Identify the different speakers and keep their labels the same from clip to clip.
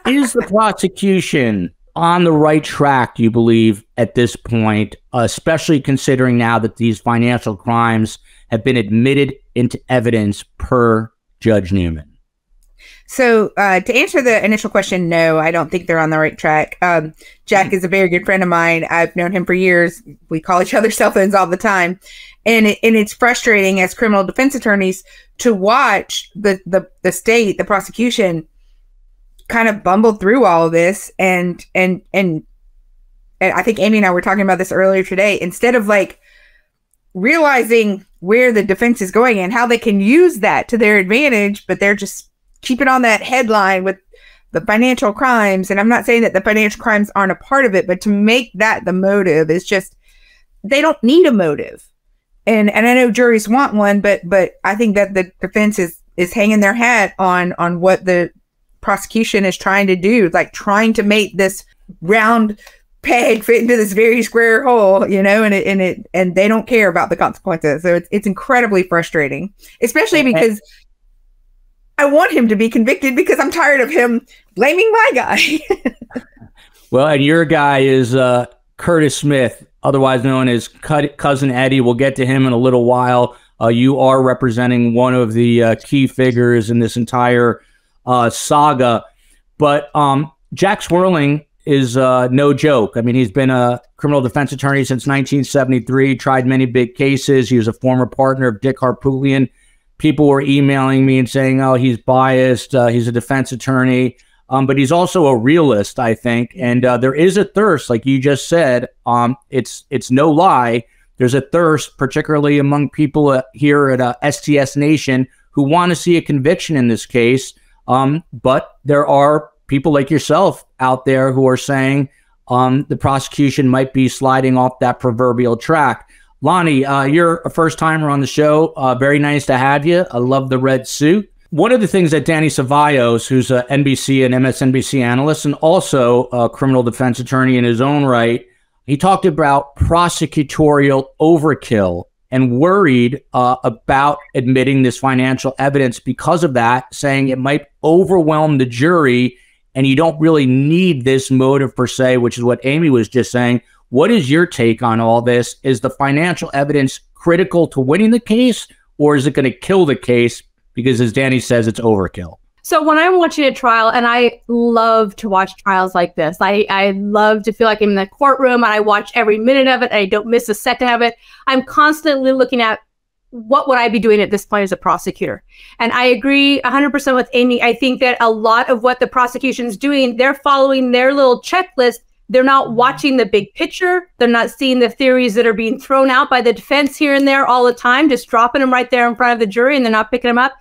Speaker 1: Is the prosecution on the right track, do you believe, at this point, especially considering now that these financial crimes have been admitted into evidence per Judge Newman?
Speaker 2: So to answer the initial question, no, I don't think they're on the right track. Jack is a very good friend of mine. I've known him for years. We call each other cell phones all the time. And it's frustrating as criminal defense attorneys to watch the state, the prosecution, kind of bumble through all of this. And I think Amy and I were talking about this earlier today. Instead of like realizing where the defense is going and how they can use that to their advantage, but they're just keeping on that headline with the financial crimes. And I'm not saying that the financial crimes aren't a part of it, but to make that the motive is just, they don't need a motive. And I know juries want one, but I think that the defense is hanging their hat on what the prosecution is trying to do, like trying to make this round peg fit into this very square hole, you know, and they don't care about the consequences. So it's incredibly frustrating, especially because I want him to be convicted because I'm tired of him blaming my guy.
Speaker 1: Well, and your guy is Curtis Smith, otherwise known as Cousin Eddie. We'll get to him in a little while. You are representing one of the key figures in this entire saga. But Jack Swerling is no joke. I mean, he's been a criminal defense attorney since 1973, tried many big cases. He was a former partner of Dick Harpootlian. People were emailing me and saying, oh, he's biased. He's a defense attorney. But he's also a realist, I think. And there is a thirst, like you just said. It's no lie. There's a thirst, particularly among people here at STS Nation, who want to see a conviction in this case. But there are people like yourself out there who are saying the prosecution might be sliding off that proverbial track. Lonnie, you're a first-timer on the show. Very nice to have you. I love the red suit. One of the things that Danny Cevallos, who's an NBC and MSNBC analyst and also a criminal defense attorney in his own right, he talked about prosecutorial overkill and worried about admitting this financial evidence because of that, saying it might overwhelm the jury and you don't really need this motive per se, which is what Amy was just saying. What is your take on all this? Is the financial evidence critical to winning the case, or is it going to kill the case because, as Danny says, it's overkill?
Speaker 3: So when I'm watching a trial, and I love to watch trials like this, I love to feel like I'm in the courtroom and I watch every minute of it. And I don't miss a second of it. I'm constantly looking at what would I be doing at this point as a prosecutor? And I agree 100% with Amy. I think that a lot of what the prosecution's doing, they're following their little checklist. They're not watching the big picture. They're not seeing the theories that are being thrown out by the defense here and there all the time, just dropping them right there in front of the jury, and they're not picking them up.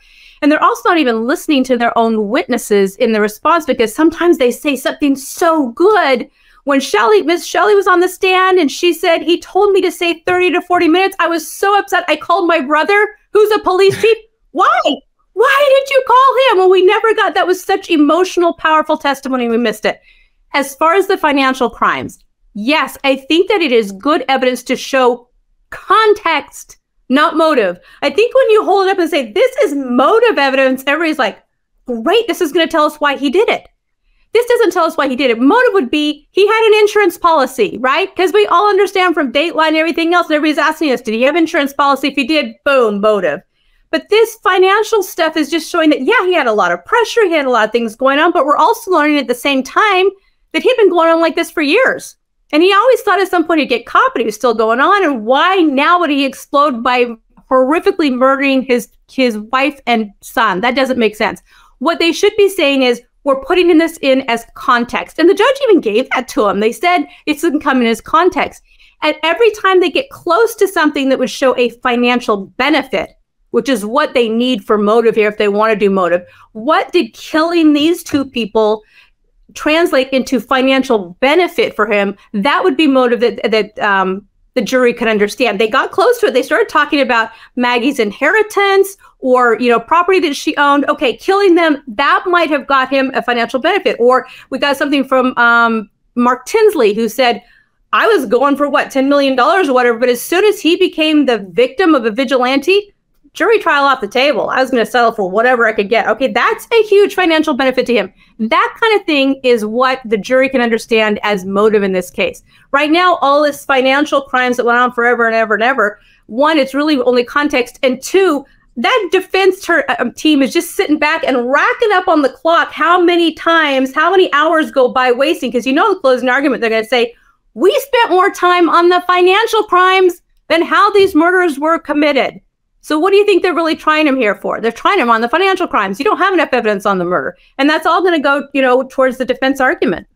Speaker 3: And they're also not even listening to their own witnesses in the response, because sometimes they say something so good. When Miss Shelley was on the stand and she said, he told me to say 30 to 40 minutes, I was so upset. I called my brother, who's a police chief. Why? Why did you call him? Well, we never got, that was such emotional, powerful testimony. We missed it. As far as the financial crimes, yes, I think that it is good evidence to show context, not motive. I think when you hold it up and say, this is motive evidence, everybody's like, great, this is going to tell us why he did it. This doesn't tell us why he did it. Motive would be, he had an insurance policy, right? Because we all understand from Dateline and everything else, and everybody's asking us, did he have insurance policy? If he did, boom, motive. But this financial stuff is just showing that, yeah, he had a lot of pressure, he had a lot of things going on, but we're also learning at the same time that he'd been going on like this for years. And he always thought at some point he'd get caught, but he was still going on. And why now would he explode by horrifically murdering his wife and son? That doesn't make sense. What they should be saying is, we're putting this in as context. And the judge even gave that to him. They said it doesn't come in as context. And every time they get close to something that would show a financial benefit, which is what they need for motive here if they want to do motive, what did killing these two people translate into financial benefit for him? That would be motive that the jury could understand. They got close to it. They started talking about Maggie's inheritance or, you know, property that she owned. Okay, killing them, that might have got him a financial benefit. Or we got something from Mark Tinsley, who said, I was going for what, $10 million or whatever. But as soon as he became the victim of a vigilante, jury trial off the table. I was going to settle for whatever I could get. Okay, that's a huge financial benefit to him. That kind of thing is what the jury can understand as motive in this case. Right now, all this financial crimes that went on forever and ever and ever, one, it's really only context, and two, that defense team is just sitting back and racking up on the clock how many times, how many hours go by wasting, because the closing argument, they're going to say, we spent more time on the financial crimes than how these murders were committed. So what do you think they're really trying him here for? They're trying him on the financial crimes. You don't have enough evidence on the murder. And that's all going to go, towards the defense argument.